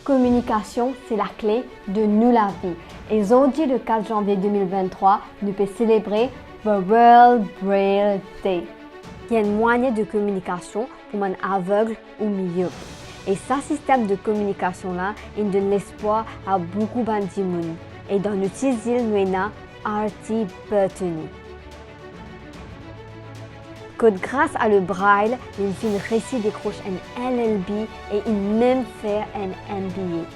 Communication, c'est la clé de nous la vie. Et aujourd'hui, le 4 janvier 2023, nous peut célébrer le World Braille Day. Il y a une moyen de communication pour un aveugle ou myope. Et ce système de communication-là, il donne l'espoir à beaucoup de monde. Et dans notre île, nous avons Artie Bethany. Grâce à le braille, il fait réussi décroche un LLB et il même fait un MBA.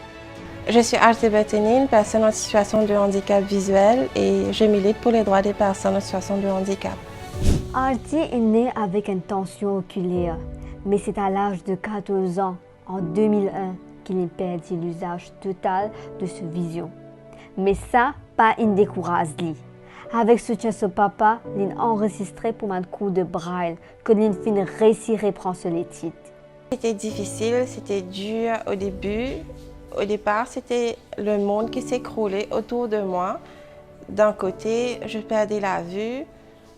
Je suis Artie Bethany, une personne en situation de handicap visuel et je milite pour les droits des personnes en situation de handicap. Artie est née avec une tension oculaire, mais c'est à l'âge de 14 ans, en 2001, qu'il a perdu l'usage total de sa vision. Mais ça, pas une décourage. Avec soutien de papa, il a enregistré pour un cours de braille que il a réussi à reprendre sur les titres. C'était difficile, c'était dur au début. Au départ, c'était le monde qui s'écroulait autour de moi. D'un côté, je perdais la vue.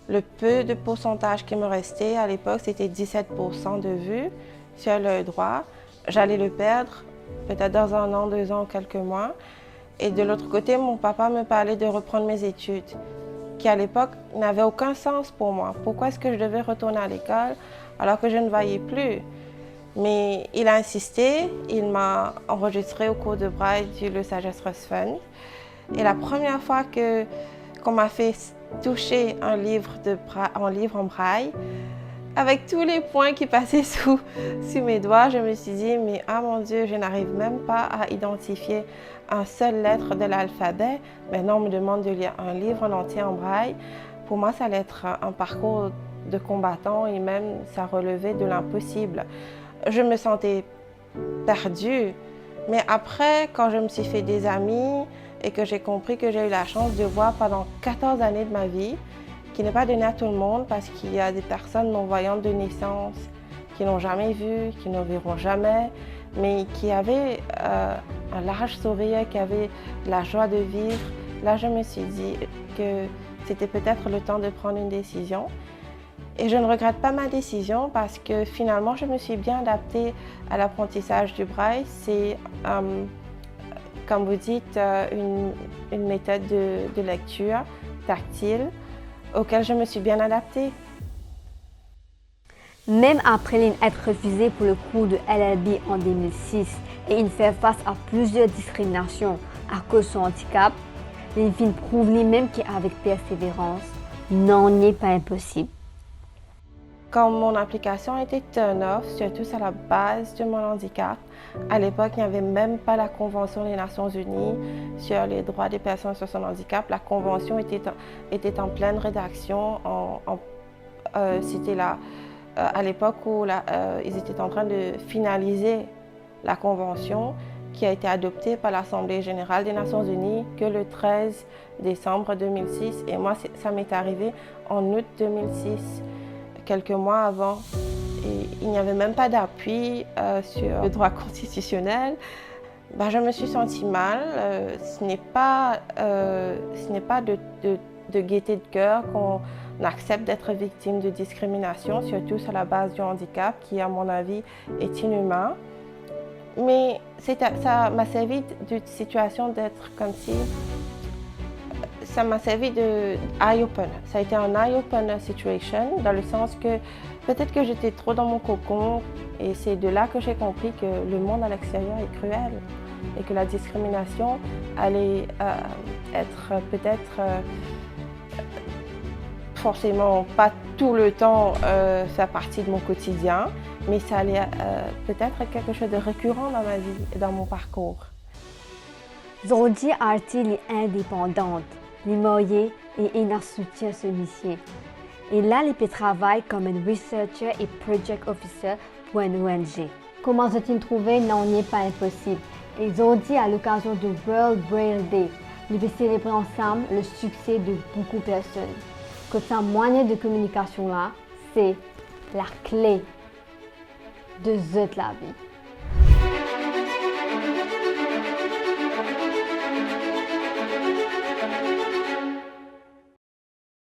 Le peu de pourcentage qui me restait à l'époque, c'était 17% de vue sur l'œil droit. J'allais le perdre peut-être dans 1 an, 2 ans, quelques mois. Et de l'autre côté, mon papa me parlait de reprendre mes études, qui à l'époque n'avaient aucun sens pour moi. Pourquoi est-ce que je devais retourner à l'école alors que je ne voyais plus? Mais il a insisté, il m'a enregistré au cours de braille du Le Sagesse Trust Fund. Et la première fois qu'on m'a fait toucher un livre en braille, avec tous les points qui passaient sous mes doigts, je me suis dit, mais ah mon Dieu, je n'arrive même pas à identifier un seul lettre de l'alphabet. Maintenant, on me demande de lire un livre en entier en braille. Pour moi, ça allait être un parcours de combattant et même ça relevait de l'impossible. Je me sentais perdue. Mais après, quand je me suis fait des amis et que j'ai compris que j'ai eu la chance de voir pendant 14 années de ma vie, qui n'est pas donné à tout le monde parce qu'il y a des personnes non-voyantes de naissance qui n'ont jamais vu, qui ne verront jamais, mais qui avaient un large sourire, qui avaient la joie de vivre. Là, je me suis dit que c'était peut-être le temps de prendre une décision. Et je ne regrette pas ma décision parce que finalement, je me suis bien adaptée à l'apprentissage du braille. C'est, comme vous dites, une méthode de lecture tactile auquel je me suis bien adaptée. Même après être refusé pour le cours de LLB en 2006 et il fait face à plusieurs discriminations à cause de son handicap, il prouve lui-même qu'avec persévérance, non n'est pas impossible. Quand mon application était turn-off, surtout sur la base de mon handicap, à l'époque, il n'y avait même pas la Convention des Nations Unies sur les droits des personnes sur son handicap. La Convention était en pleine rédaction. C'était à l'époque où ils étaient en train de finaliser la Convention qui a été adoptée par l'Assemblée générale des Nations Unies que le 13 décembre 2006. Et moi, ça m'est arrivé en août 2006. Quelques mois avant, et il n'y avait même pas d'appui sur le droit constitutionnel. Je me suis sentie mal. Ce n'est pas de gaieté de cœur qu'on accepte d'être victime de discrimination, surtout sur la base du handicap, qui à mon avis est inhumain. Mais ça m'a servi d'une situation d'être comme si ça m'a servi de eye-opener. Ça a été un eye-opener situation, dans le sens que peut-être que j'étais trop dans mon cocon et c'est de là que j'ai compris que le monde à l'extérieur est cruel et que la discrimination allait être peut-être forcément pas tout le temps faire partie de mon quotidien, mais ça allait peut-être être quelque chose de récurrent dans ma vie et dans mon parcours. Aujourd'hui, Artie est indépendante. Les mariée et il a soutien ce métier. Et là, il peut travailler comme un researcher et project officer pour une ONG. Comment se-t-il trouvé? Non, n'est pas impossible. Et aujourd'hui, à l'occasion du World Braille Day, nous allons célébrer ensemble le succès de beaucoup de personnes. Que ce moyen de communication là, c'est la clé de toute la vie.